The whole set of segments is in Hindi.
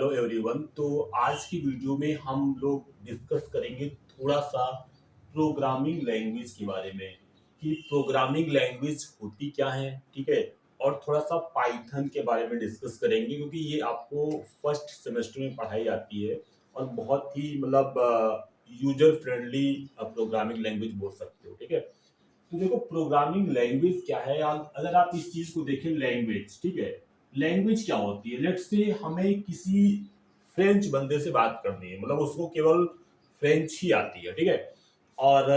Hello everyone. तो आज की वीडियो में हम लोग डिस्कस करेंगे थोड़ा सा प्रोग्रामिंग लैंग्वेज के बारे में कि प्रोग्रामिंग लैंग्वेज होती क्या है, ठीक है। और थोड़ा सा पाइथन के बारे में डिस्कस करेंगे क्योंकि ये आपको फर्स्ट सेमेस्टर में पढ़ाई जाती है और बहुत ही मतलब यूजर फ्रेंडली प्रोग्रामिंग लैंग्वेज बोल सकते हो, ठीक है। तो देखो प्रोग्रामिंग लैंग्वेज क्या है, अगर आप इस चीज को देखें लैंग्वेज, ठीक है। लैंग्वेज क्या होती है, लेट्स से हमें किसी फ्रेंच बंदे से बात करनी है, मतलब उसको केवल फ्रेंच ही आती है, ठीक है। और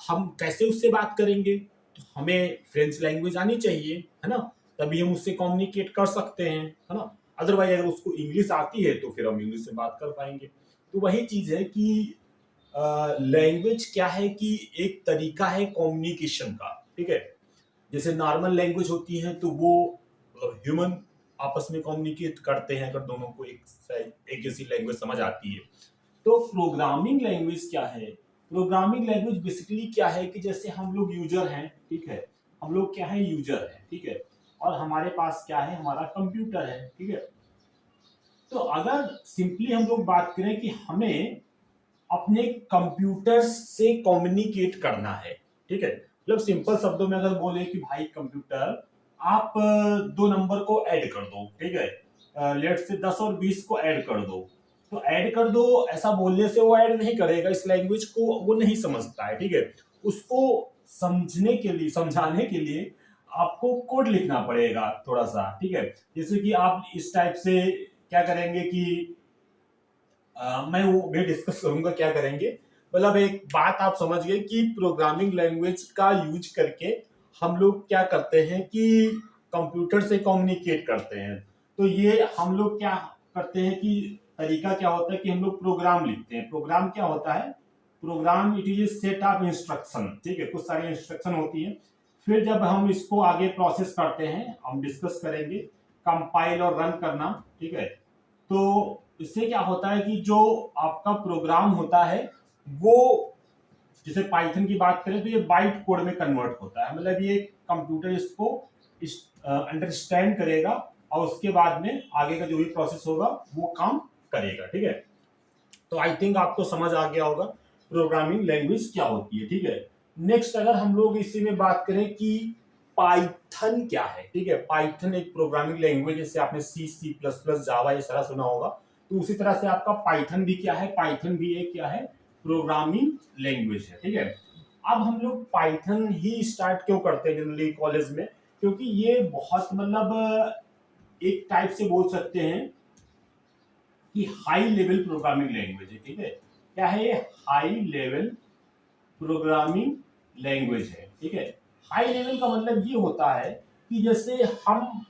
हम कैसे उससे बात करेंगे, तो हमें फ्रेंच लैंग्वेज आनी चाहिए, है ना। तभी हम उससे कम्युनिकेट कर सकते हैं, है ना। अदरवाइज अगर उसको इंग्लिश आती है तो फिर हम इंग्लिश से बात कर पाएंगे। तो वही चीज है कि लैंग्वेज क्या है कि एक तरीका है कम्युनिकेशन का, ठीक है। जैसे नॉर्मल लैंग्वेज होती है तो वो ह्यूमन आपस में कम्युनिकेट करते हैं अगर दोनों को एक जैसी लैंग्वेज समझ आती है। तो प्रोग्रामिंग लैंग्वेज क्या है, प्रोग्रामिंग लैंग्वेज बेसिकली क्या है कि जैसे हम लोग यूजर हैं, ठीक है। हम लोग क्या है, यूजर है, ठीक है। और हमारे पास क्या है, हमारा कंप्यूटर है, ठीक है। तो अगर सिंपली हम लोग बात करें कि हमें अपने कंप्यूटर से कम्युनिकेट करना है, ठीक है। मतलब सिंपल शब्दों में अगर बोले कि भाई कंप्यूटर आप दो नंबर को ऐड कर दो, ठीक है। लेट से 10 और 20 को ऐड कर दो, तो ऐड कर दो ऐसा बोलने से वो ऐड नहीं करेगा, इस लैंग्वेज को वो नहीं समझता है, ठीक है। उसको समझने के लिए, समझाने के लिए आपको कोड लिखना पड़ेगा थोड़ा सा, ठीक है। जैसे कि आप इस टाइप से क्या करेंगे कि मैं वो भी डिस्कस करूंगा क्या करेंगे। मतलब एक बात आप समझ गए कि प्रोग्रामिंग लैंग्वेज का यूज करके हम लोग क्या करते हैं कि कंप्यूटर से कम्युनिकेट करते हैं। तो ये हम लोग क्या करते हैं कि तरीका क्या होता है कि हम लोग प्रोग्राम लिखते हैं। प्रोग्राम क्या होता है, program it is set of instruction, ठीक है। कुछ सारी इंस्ट्रक्शन होती है। फिर जब हम इसको आगे प्रोसेस करते हैं, हम डिस्कस करेंगे कंपाइल और रन करना, ठीक है। तो इससे क्या होता है कि जो आपका प्रोग्राम होता है वो, जैसे पाइथन की बात करें तो ये बाइट कोड में कन्वर्ट होता है। मतलब ये कंप्यूटर इसको अंडरस्टैंड करेगा और उसके बाद में आगे का जो भी प्रोसेस होगा वो काम करेगा, ठीक है। तो आई थिंक आपको समझ आ गया होगा प्रोग्रामिंग लैंग्वेज क्या होती है, ठीक है। नेक्स्ट अगर हम लोग इसी में बात करें कि पाइथन क्या है, ठीक है। पाइथन एक प्रोग्रामिंग लैंग्वेज, जैसे आपने C++, जावा ये सारा सुना होगा, तो उसी तरह से आपका पाइथन भी क्या है, पाइथन भी एक क्या है, प्रोग्रामिंग लैंग्वेज है, ठीक है। अब हम लोग पाइथन ही स्टार्ट क्यों करते हैं जनरली कॉलेज में, क्योंकि ये बहुत मतलब एक टाइप से बोल सकते हैं कि हाई लेवल प्रोग्रामिंग लैंग्वेज है, ठीक है। क्या है ये, हाई लेवल प्रोग्रामिंग लैंग्वेज है, ठीक है। हाई लेवल का मतलब ये होता है कि जैसे हम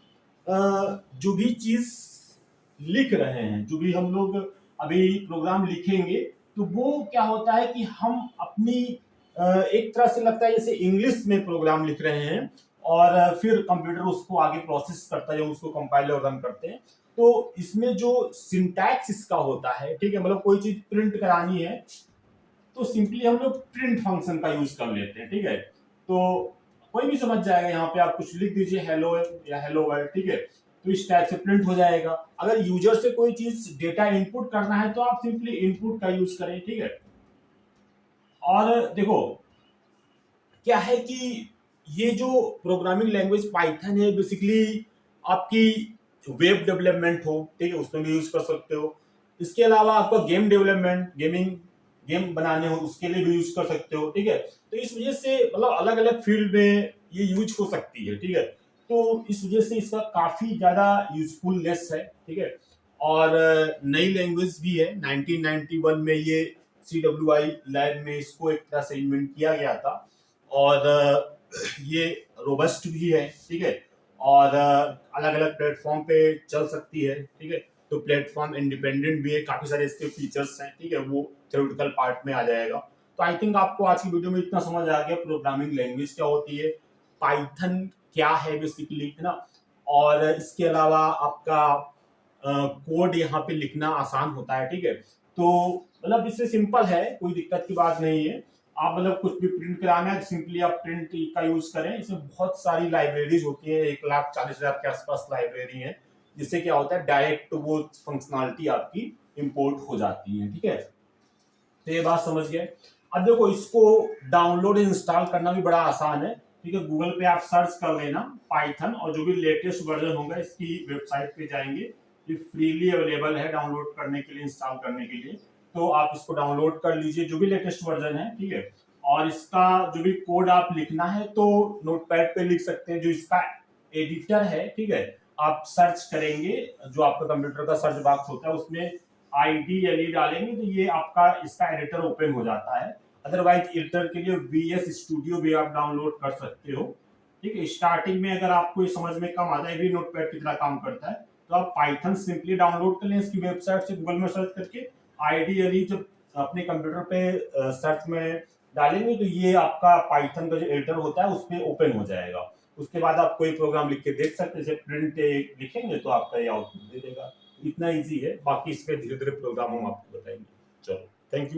जो भी चीज लिख रहे हैं, जो भी हम लोग अभी प्रोग्राम लिखेंगे, तो वो क्या होता है कि हम अपनी एक तरह से लगता है जैसे इंग्लिश में प्रोग्राम लिख रहे हैं और फिर कंप्यूटर उसको आगे प्रोसेस करता है, उसको कंपाइल और रन करते हैं। तो इसमें जो सिंटैक्स इसका होता है, ठीक है, मतलब कोई चीज प्रिंट करानी है तो सिंपली हम लोग प्रिंट फंक्शन का यूज कर लेते हैं, ठीक है। तो कोई भी समझ जाएगा, यहाँ पे आप कुछ लिख दीजिए हेलो या हेलो वर्ल्ड, ठीक है। तो इस टाइप से प्रिंट हो जाएगा। अगर यूजर से कोई चीज डेटा इनपुट करना है तो आप सिंपली इनपुट का यूज करें, ठीक है। और देखो क्या है कि ये जो प्रोग्रामिंग लैंग्वेज पाइथन है बेसिकली आपकी वेब डेवलपमेंट हो, ठीक है, उसमें भी यूज कर सकते हो। इसके अलावा आपका गेम डेवलपमेंट, गेम बनाने हो उसके लिए भी यूज कर सकते हो, ठीक है। तो इस वजह से मतलब अलग अलग फील्ड में ये यूज हो सकती है, ठीक है। तो इस वजह से इसका काफी ज्यादा यूजफुलनेस है, ठीक है। और नई लैंग्वेज भी है, 1991 में ये CWI लैब में इसको एक तरह से इन्वेंट किया गया था। और ये रोबस्ट भी है, ठीक है। और अलग अलग प्लेटफॉर्म पे चल सकती है, ठीक है। तो प्लेटफॉर्म इंडिपेंडेंट भी है, काफी सारे इसके फीचर्स हैं, ठीक है, वो थ्योरेटिकल पार्ट में आ जाएगा। तो आई थिंक आपको आज की वीडियो में इतना समझ आ गया प्रोग्रामिंग लैंग्वेज क्या होती है, पाइथन क्या है बेसिकली, है ना। और इसके अलावा आपका कोड यहाँ पे लिखना आसान होता है, ठीक है। तो मतलब इससे सिंपल है, कोई दिक्कत की बात नहीं है। आप मतलब कुछ भी प्रिंट कराना है सिंपली आप प्रिंट का यूज करें। इसमें बहुत सारी लाइब्रेरीज होती है, 1,40,000 के आसपास लाइब्रेरी है जिससे क्या होता है डायरेक्ट वो फंक्शनलिटी आपकी इंपोर्ट हो जाती है। ठीक है, तो ये बात समझ गए। अब देखो इसको डाउनलोड इंस्टॉल करना भी बड़ा आसान है। ठीक है, गूगल पे आप सर्च कर लेना पाइथन और जो भी लेटेस्ट वर्जन होगा इसकी वेबसाइट पे जाएंगे, ये फ्रीली अवेलेबल है डाउनलोड करने के लिए, इंस्टॉल करने के लिए। तो आप इसको डाउनलोड कर लीजिए जो भी लेटेस्ट वर्जन है। ठीक है, और इसका जो भी कोड आप लिखना है तो नोटपैड पे लिख सकते हैं, जो इसका एडिटर है। ठीक है, आप सर्च करेंगे, जो आपका कंप्यूटर का सर्च बॉक्स होता है उसमें IDLE डालेंगे तो ये आपका इसका एडिटर ओपन हो जाता है। अदरवाइज एडिटर के लिए VS स्टूडियो भी आप डाउनलोड कर सकते हो। ठीक है, स्टार्टिंग में अगर आपको ये समझ में कम आता है, भी नोटपैड की तरह काम करता है, तो आप पाइथन सिंपली डाउनलोड कर लें इसकी वेबसाइट से, गूगल में सर्च करके IDLE जब अपने कंप्यूटर पे सर्च में डालेंगे तो ये आपका पाइथन का जो एडिटर होता है उसमें ओपन हो जाएगा। उसके बाद आप कोई प्रोग्राम लिख के देख सकते हैं, जैसे प्रिंट लिखेंगे तो आपका ये आउटपुट दे देगा। इतना इजी है, बाकी इस पे धीरे धीरे प्रोग्राम हम आपको बताएंगे। चलो, थैंक यू।